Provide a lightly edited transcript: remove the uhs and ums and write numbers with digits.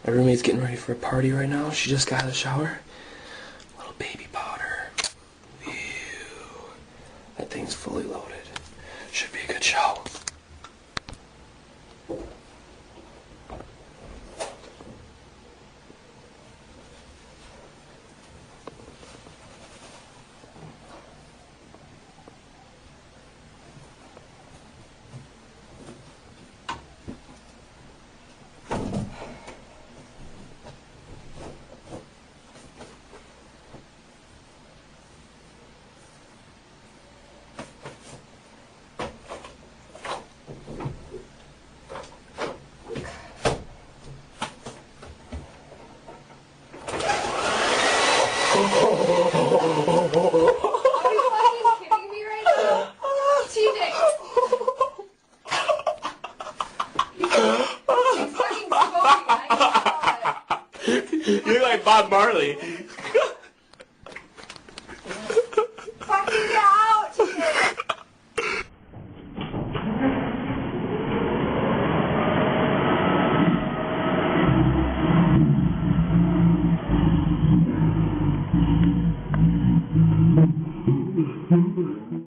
My roommate's getting ready for a party right now. She just got out of the shower. Little baby powder. Ew. That thing's fully loaded. Should be a good show. Are you fucking kidding me right now? TJ! She's fucking smoking. I saw it. You look like Bob Marley. Fucking get out, TJ! Mm-hmm.